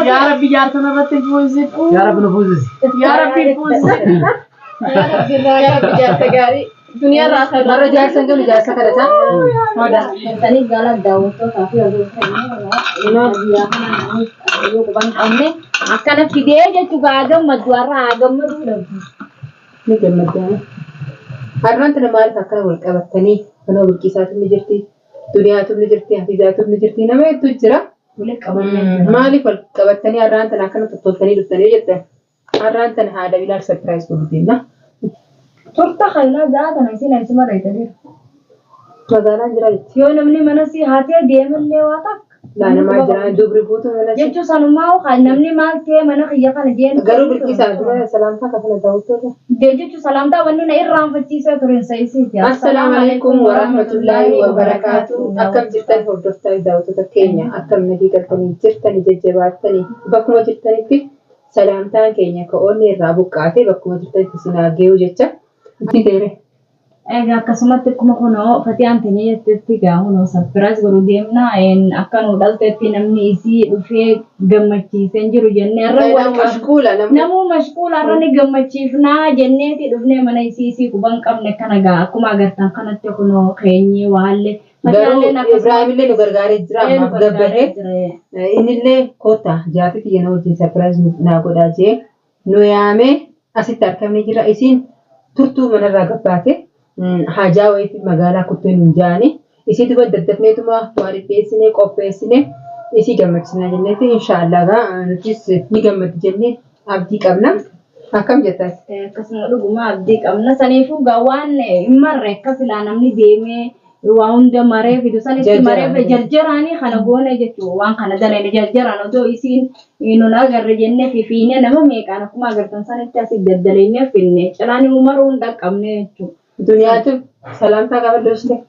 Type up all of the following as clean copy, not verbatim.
يا ربي جارتنا بتفوز يا رب نفوز يا ربي فوز يا ربي راجع بجارة قاري دنيا راحة مرة جالسة نقول جالسة كذا هذا tadi galak daun tuh tapi harus ini dia kan ini bukan aneh akan video aja juga ada majuara ada merah نجمد يعني هرمانت نمال فكر والقبتني أنا والكيسات اللي جرتي دنيات اللي جرتي حفيزات اللي جرتي نما تجرا boleh kabarnya مالي فالقبتني هرمانت أنا كنت تطلتني دتني جدا هرمانت أنا هذا بلا سرپرايز بدينا turta kayla zada nasi mara itu dia مدانا جرا yo namni mana sih hati dia melewat لا أنا ما جرا دوبري بوتو ولا شيء jechu sanu mau kan namni mal ke mana khiya kan dia قالوا بالكيسات سلام فكفنا داوتو jechu salam ta wanni na irram facci sa turin sai sih ya السلام عليكم ورحمة الله وبركاته أكم جرتن هردفتني داوتو تكينيا أكم نجي قلتني جرتني ججباتني بكما جرتني في سلامتان كينيا كأوني رابوكاتي بكما جرتني تسيناجيو جتة تديره akkasumatti akkuma kunoo fatii antanii jettetti gaa'uun sarpiraayis godhuu deemna akka nu dhalteetti namni isii dhufee gammachiisee jiru jennee irra مشغولة namuu mashquula irra ni gammachiifnaa jenneeti dhufnee mana isii quban qabne kana gaa akkuma agartan kanatti kunoo keenyee waallee إبراهيم اللي نقرقاري جرام مقدبره إن اللي كوتا جاتي تيجي وجه سرپرايز ناقود أجي نويامي أسي تركمني جرا إسين ترتو من الرقباتي حاجة ويت مقالة كتو نجاني إسي تبغى دردفني تما تواري بيسني قبيسني إسي جمعتنا جنتي إن شاء الله نتيس نجمع جنتي أبدي كمنا أكم جتاس kasuma dhuguma abdii qabna saniifuu gawaan marre kasila namni deemee waan hunda maree fidu sanitti maree jarjaraanii kana goone jechuudha waan kana dalee jarjaraan otoo isiin nun agarre jennee fifiinee nama meeqaan akkuma agartan sanitti asii daddaleennee finne calaanii umaruu hin dhaqqabne jechuudha. دنياتو سلام تقبل دوستك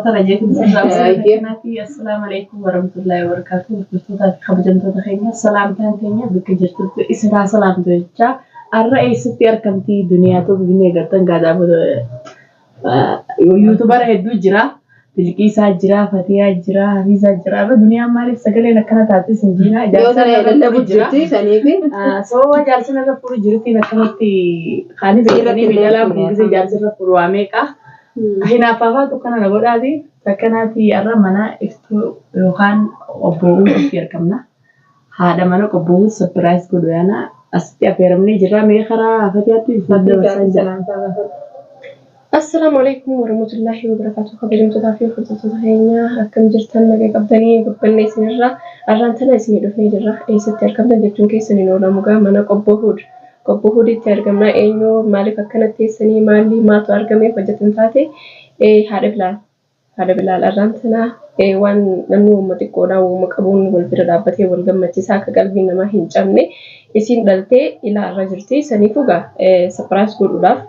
ترى جيكم السلام عليكم ورحمة الله وبركاته بسطات خبجنتو تخيني السلام تانكيني بكجرتو إسنا سلام دوجا الرئيس تيركمتي دنياتو بني قرطن قادا يوتيوبر هدو جرا بالكيسا جرا فتيا جرا حفيزا جرا بدنيا مالي سجلي لكنا تاتي سنجينا جالسة بجرتي سنيبي سوى جالسة نفر جرتي نكمتي خاني بجرني بجلا بجزي جالسة نفر واميكا هنا فافاتو كنا نقول هذه فكانتي أرى منا إفتو يوكان أبوه يركمنا هذا منا أبوه سبرايز كدوانا أستي أفيرمني جرا ميخرا فتياتي فدو سنجا السلام عليكم ورحمة الله وبركاته خبرين تضافي خطة هينا أكم جرتان مجا قبضني قبلني سنرة أرانتنا سني دفني جرا أي ستة أركمنا جتون كي سنين ولا مجا منا قبوهود ترجمنا إنه مالك أكنت سني مالي ما ترجمه فجتن تاتي هذا بلال أرانتنا وان نمو متكودا ومكابون والبرد أبتي والجمة ساك قلبي نما هنجمني يسين دلتي إلى رجلتي سني فوجا سبرايز كودا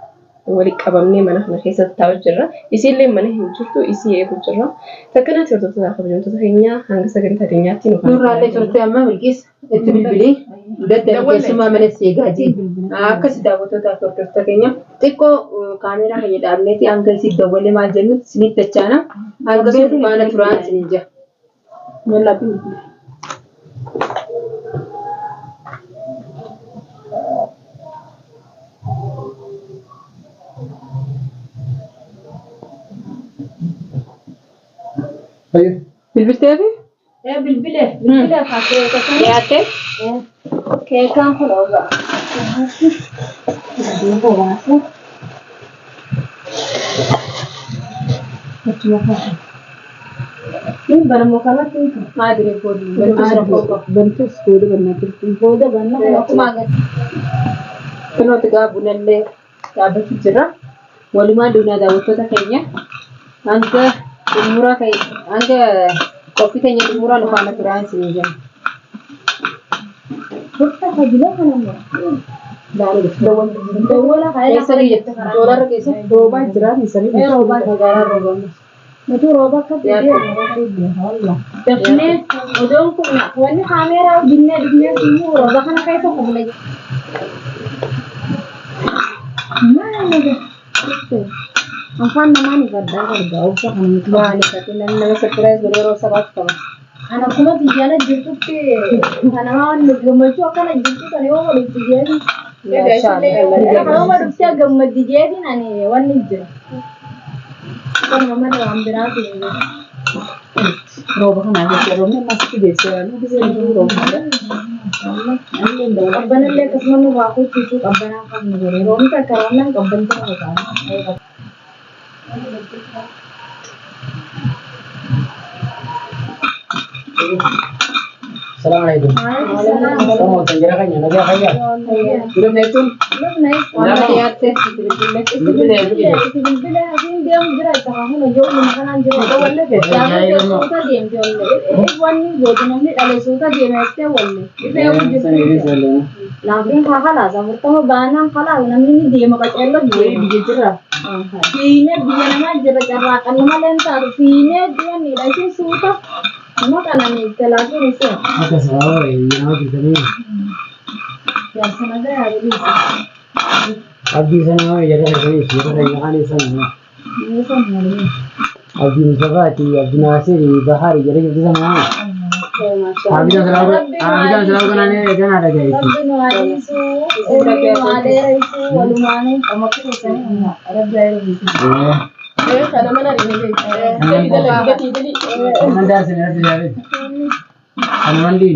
ولك أبامني منه نخيسة تاوجرة يصير لي منه هنجرتو يصير يبجرة فكنا تردو تداخل بجون تدخينيا هنگ سجن تدينيا تينو نور على شرطة أما بالكيس التبلبلي ده كيسما من السيجاجي كسي داوتو تاكل ترتكينيا تيكو كاميرا هي دارنيتي أنكل سيد دولي ما جنوت سنيت تجانا أنكل سيد مانا تران سنينجا يلا بيني بالبلتي أبي؟ إيه بالبلة خاطر ياكل؟ كي كان خلاص ini barang makanan itu ما أدري فود bentus kuda benar kuda benar aku makan كنوا تجابون اللي جابت الجرا ولما دونا داوتو تكينيا أنك المورا كي أنك kopi kayaknya murah loh karena kurang sini jam. Kita kajilah kan ya. Dari dua lah kayak seri dolar kayak roba jelas misalnya roba negara roba. Itu roba kan dia. Allah. Tapi udah aku nak, ini kamera dunia semua roba kan kayak itu aku lagi. Mana lagi? Angkat nama ni kerja, usah kami. Wah, ni tapi nama surprise boleh rosa baca. Ana kuma biyana jirtutti kana waan gammachuu akkana jirtu kan yoo waliin biyyaani. Kanuma dhuftee gammaddi jeetiin ani wanni jira. Kan mama waan biraati. Rooba kanaan jecha roobni ammas beeksisa nu gisee rooba kana. Qabbanallee akkasuma nu waa kuchisiisuu qabbanaa kan nu godhe roobni takka roobnaan qabban ta'uu qabu. Assalamualaikum. Kamu tenjera kan yana dia kaya. Belum naik tuh. Nama yaate Lakin kakak sama bertemu banang kalau namanya dia mau pakai lo dia bicara. Ini dia nama jerak-jerakan nama lentar. Ini dia nih lagi suka. Semua karena nih lagi nih sih. Ada salah ini nama kita nih. Ya senaga ya bisa. Abdi sana jadi hari ini ada yang aneh sana. Ini sama nih. Abdi Musafati, Abdi Nasir, Bahari jadi itu sana. Abdi dan selalu kan aneh jangan ada kayak itu. Rabbi nuwadi su, uli nuwadera su, walumane. Kamu kira saya Rabbi ayo bisa. Kana mana ini jadi dalam kita jadi Anda sini ada jadi. Anu mandi.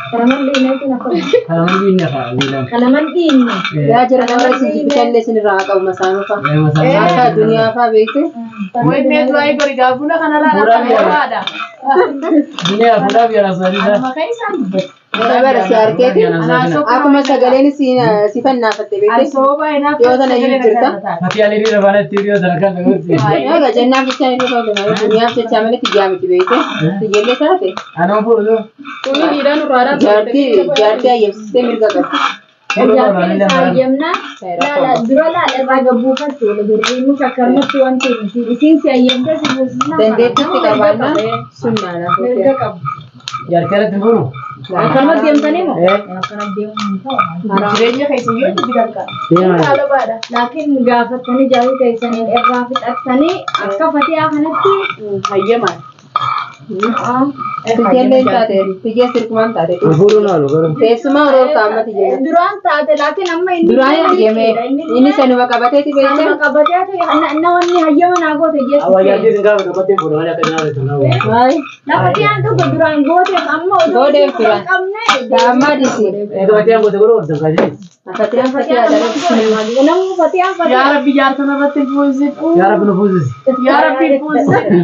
Kalaman din itu nak. Kalau mandi ni apa? Bilang. Kalaman din. ya jira nama sini bicalle sini raka masama fa aka dunia fa beekte Wait, may tuwai ko rigabu na kanala na ada. Dunia pura biar asal dia. Makanya sambat. bara si arkete akkuma sagaleen sifan naafatte beekte Asoba ina. yoo tana iyyuu jirta Hati ali dia mana tirio darkan tu. yaa jannaa bichaan irra ta'u duniyaaf jecha malee tiyyaa miti beekte tiyyeellee taate Anu pun tu. Kuni dira nu rara jaartii ayyamsistee mirga qabdi Jaartiin saayamna dura irraa gabbuu fatte wala jireenyu shakkarmatti wanti isiin saayamte si buusna. dandeettitti qabaannaa sunnaadha Mirga qabu. Jarkera tu pun. Akkanuma deemtanii moo? Eh. Akkana deemuun ta'u. Jireenya keessa yoo bitan ka. Dia. Haala baadha. Laakiin gaafattanii jaawii keessaniin irraa fixattanii akka fatiyaa kanatti Hayyamaan. tiyyeellee taate tiyyee sirkumaan taate Buru nalu kan. teessuma oroor kaamma tiyyee duraan taate laakiin amma inni duraan argame inni sanuma qabateeti beekte Sama kabatee na wanni hayyama naa goote jechuudha. Awal jadi tinggal dapat yang bodoh ada kenal itu nahu. waay Lafa dhiyaan tokko duraan goote amma oduu Goote fira. qabne daammaa disi Dapat yang bodoh bodoh tengah jadi. akatiyaan fatiyaa dhalate namni fatiyaan Yaa fatiyaan Rabbi jaartana irratti fuusifu. Ya Rabbi nufus. Yaa Rabbi fuusifu.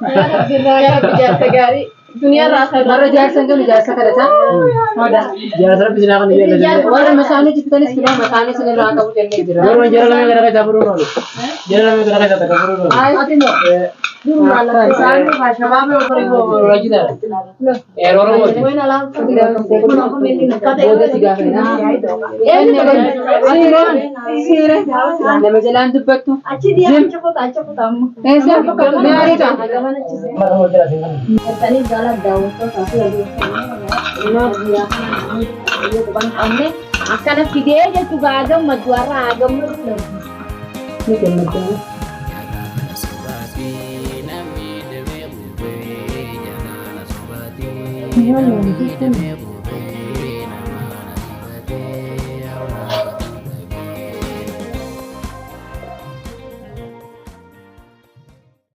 Yaa Rabbi jaarsa gaarii duniyaa irraa warra jaarsan galu jaarsa kadhata Ya Rabbi silakan dia lagi. warra masaanii jirtanis filaa masaanii sinirraa qabu jennee jira Baru jalan lagi kada kita buru nalu. Jalan lagi kada kita buru nalu. ati no duruma lafa Isaan shabaabni ofirrii gooboo. Lagi dah. Orang bodoh. wayna lafa booda si gaafannaa nama jalaan dubbattu achi dhiyaan achi kutaa amma eessa gaarii ta'a Mau jelasin kan? Tani jalan daawwattoota fi qabne akkana fidee jechuudha gammadu har'a gammadu. ni gammaddaa Nama